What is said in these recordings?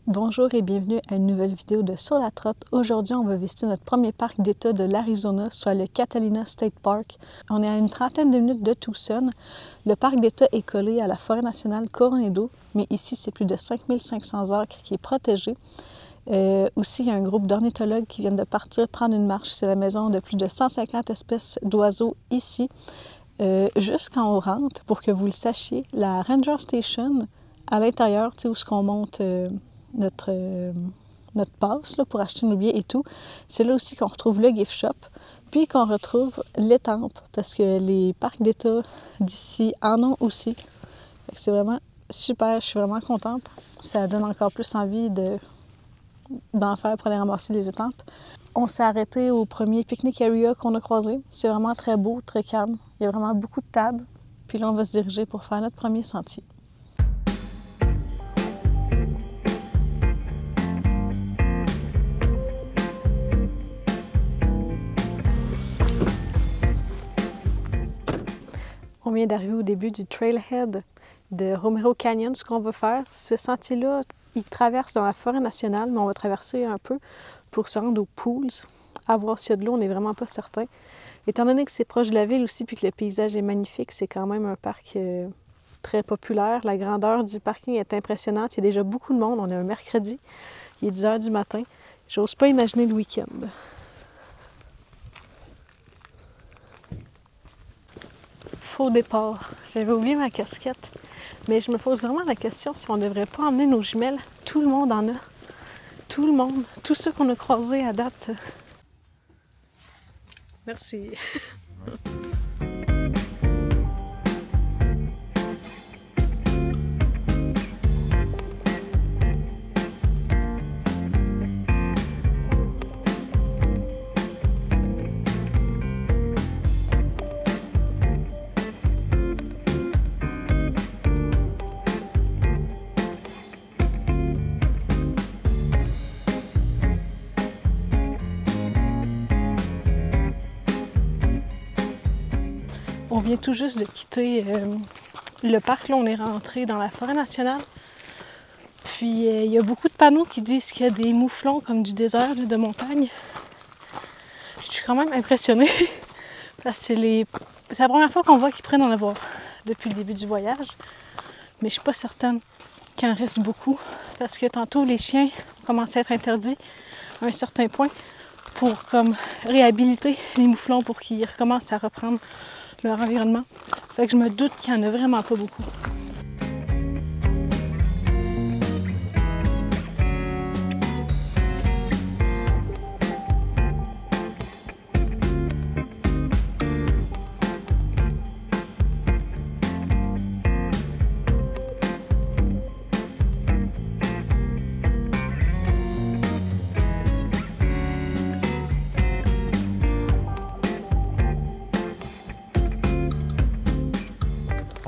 Bonjour et bienvenue à une nouvelle vidéo de Sur la Trotte. Aujourd'hui, on va visiter notre premier parc d'État de l'Arizona, soit le Catalina State Park. On est à une trentaine de minutes de Tucson. Le parc d'État est collé à la forêt nationale Coronado, mais ici, c'est plus de 5500 acres qui est protégé. Aussi, il y a un groupe d'ornithologues qui viennent de partir prendre une marche. C'est la maison de plus de 150 espèces d'oiseaux ici. Juste quand on rentre, pour que vous le sachiez, la Ranger Station, à l'intérieur, où ce qu'on monte notre passe là, pour acheter nos billets et tout, c'est là aussi qu'on retrouve le gift shop, puis qu'on retrouve l'étampe, parce que les parcs d'État d'ici en ont aussi. C'est vraiment super, je suis vraiment contente. Ça donne encore plus envie d'en faire pour aller ramasser les étampes. On s'est arrêté au premier picnic area qu'on a croisé. C'est vraiment très beau, très calme. Il y a vraiment beaucoup de tables. Puis là, on va se diriger pour faire notre premier sentier. On vient d'arriver au début du trailhead de Romero Canyon. Ce qu'on va faire, ce sentier-là, il traverse dans la forêt nationale, mais on va traverser un peu pour se rendre aux pools. À voir s'il y a de l'eau, on n'est vraiment pas certain. Étant donné que c'est proche de la ville aussi, puis que le paysage est magnifique, c'est quand même un parc très populaire. La grandeur du parking est impressionnante. Il y a déjà beaucoup de monde. On est un mercredi. Il est 10 h du matin. J'ose pas imaginer le week-end. Faux départ. J'avais oublié ma casquette. Mais je me pose vraiment la question si on ne devrait pas emmener nos jumelles. Tout le monde en a. Tout le monde. Tous ceux qu'on a croisés à date. Merci. On vient tout juste de quitter le parc. Là, on est rentré dans la forêt nationale. Puis, il y a beaucoup de panneaux qui disent qu'il y a des mouflons comme du désert là, de montagne. Je suis quand même impressionnée. Parce que c'est la première fois qu'on voit qu'ils prennent en avoir depuis le début du voyage. Mais je suis pas certaine qu'il en reste beaucoup. Parce que tantôt, les chiens ont commencé à être interdits à un certain point pour comme réhabiliter les mouflons pour qu'ils recommencent à reprendre leur environnement. Fait que je me doute qu'il n'y en a vraiment pas beaucoup.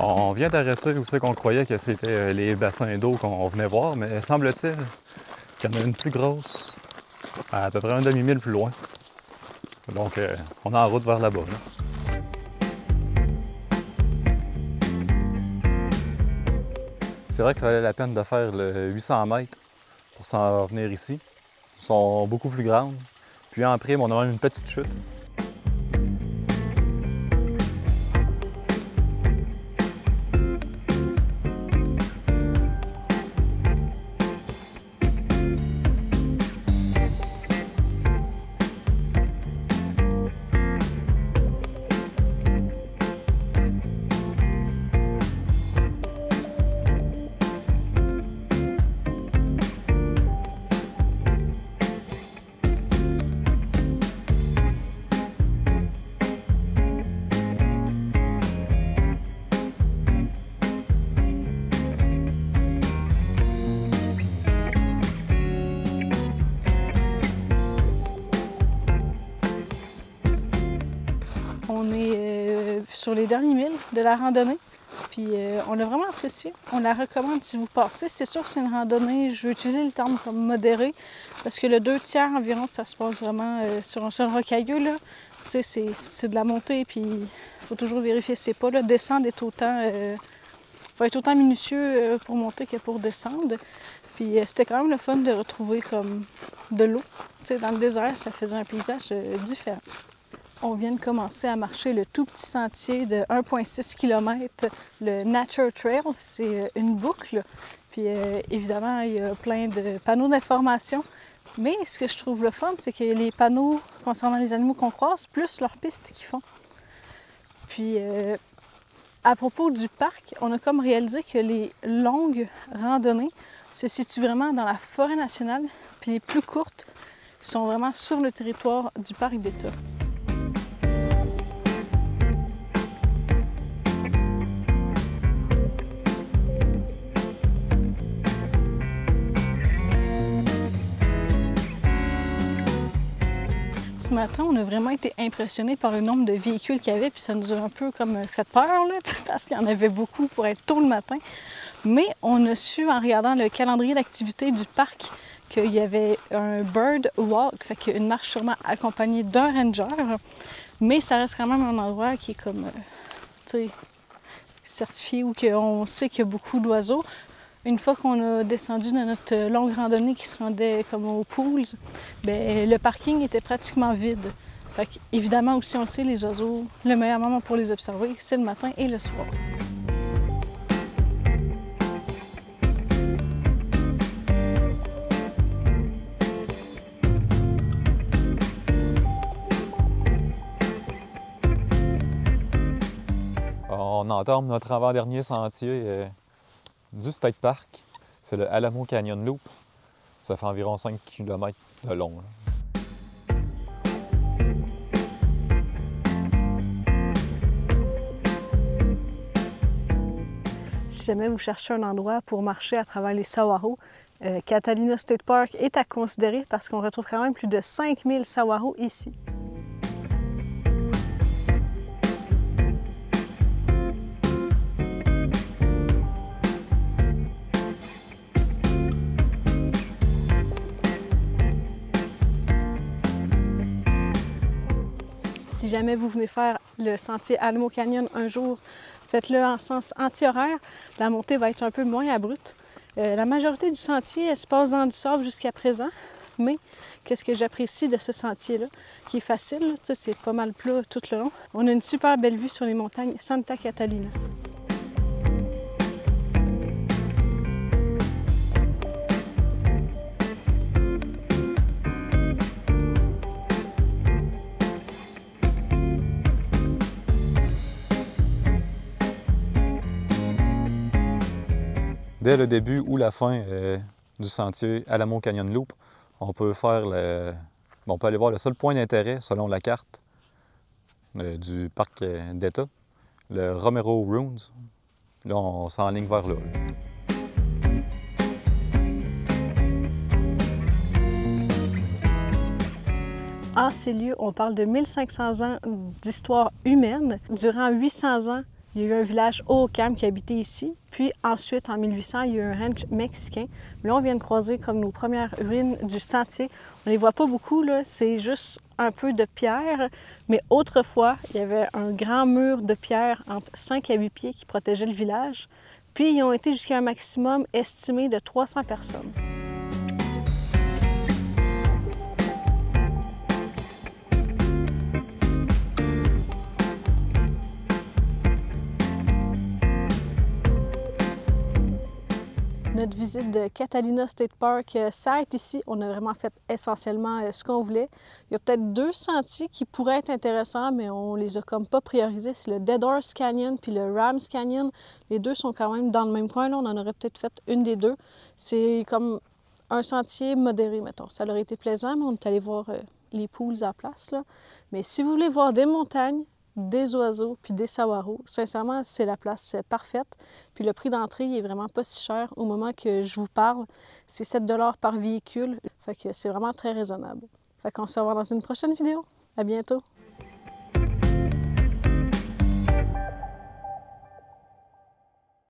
On vient d'arrêter où c'est qu'on croyait que c'était les bassins d'eau qu'on venait voir, mais semble-t-il qu'il y en a une plus grosse, à peu près un demi-mille plus loin. Donc, on est en route vers là-bas. C'est vrai que ça valait la peine de faire le 800 mètres pour s'en venir ici. Ils sont beaucoup plus grandes. Puis en prime, on a même une petite chute. On est sur les derniers milles de la randonnée. Puis on a vraiment apprécié. On la recommande si vous passez. C'est sûr que c'est une randonnée, je vais utiliser le terme comme modéré, parce que le 2/3 environ, ça se passe vraiment sur un sol rocailleux. Là. Tu sais, c'est de la montée, puis il faut toujours vérifier ses pas. Là. Descendre est autant... faut être autant minutieux pour monter que pour descendre. Puis c'était quand même le fun de retrouver comme de l'eau. Tu sais, dans le désert, ça faisait un paysage différent. On vient de commencer à marcher le tout petit sentier de 1,6 km, le Nature Trail. C'est une boucle. Puis évidemment, il y a plein de panneaux d'information. Mais ce que je trouve le fun, c'est que les panneaux concernant les animaux qu'on croise, plus leurs pistes qu'ils font. Puis à propos du parc, on a comme réalisé que les longues randonnées se situent vraiment dans la forêt nationale, puis les plus courtes sont vraiment sur le territoire du parc d'État. Ce matin, on a vraiment été impressionnés par le nombre de véhicules qu'il y avait, puis ça nous a un peu comme fait peur, là, parce qu'il y en avait beaucoup pour être tôt le matin. Mais on a su, en regardant le calendrier d'activité du parc, qu'il y avait un bird walk, fait qu'une marche sûrement accompagnée d'un ranger, mais ça reste quand même un endroit qui est comme, tu sais, certifié où on sait qu'il y a beaucoup d'oiseaux. Une fois qu'on a descendu de notre longue randonnée qui se rendait comme aux pools, bien, le parking était pratiquement vide. Fait qu'évidemment aussi, on sait, les oiseaux, le meilleur moment pour les observer, c'est le matin et le soir. On entame notre avant-dernier sentier du State Park. C'est le Alamo Canyon Loop. Ça fait environ 5 km de long. Là. Si jamais vous cherchez un endroit pour marcher à travers les saguaros, Catalina State Park est à considérer parce qu'on retrouve quand même plus de 5000 saguaros ici. Si jamais vous venez faire le sentier Alamo Canyon un jour, faites-le en sens anti-horaire. La montée va être un peu moins abrupte. La majorité du sentier, elle se passe dans du sable jusqu'à présent. Mais qu'est-ce que j'apprécie de ce sentier-là, qui est facile, c'est pas mal plat tout le long. On a une super belle vue sur les montagnes Santa Catalina. Dès le début ou la fin du sentier Alamo Canyon Loop, on peut faire on peut aller voir le seul point d'intérêt selon la carte du parc d'État, le Romero Ruins. Là, on s'enligne vers là. En ces lieux, on parle de 1500 ans d'histoire humaine. Durant 800 ans, il y a eu un village Hohokam qui habitait ici. Puis ensuite, en 1800, il y a eu un ranch mexicain. Là, on vient de croiser comme nos premières ruines du sentier. On ne les voit pas beaucoup, là. C'est juste un peu de pierre. Mais autrefois, il y avait un grand mur de pierre entre 5 à 8 pieds qui protégeait le village. Puis, ils ont été jusqu'à un maximum estimé de 300 personnes. Notre visite de Catalina State Park s'arrête ici. On a vraiment fait essentiellement ce qu'on voulait. Il y a peut-être 2 sentiers qui pourraient être intéressants, mais on les a comme pas priorisés. C'est le Dead Horse Canyon puis le Rams Canyon. Les deux sont quand même dans le même coin. Là, on en aurait peut-être fait une des deux. C'est comme un sentier modéré, mettons. Ça aurait été plaisant, mais on est allé voir les pools à place, là. Mais si vous voulez voir des montagnes, des oiseaux puis des saguaros, sincèrement, c'est la place parfaite. Puis le prix d'entrée il est vraiment pas si cher au moment que je vous parle. C'est 7 $ par véhicule, fait que c'est vraiment très raisonnable. Fait qu'on se revoit dans une prochaine vidéo. À bientôt!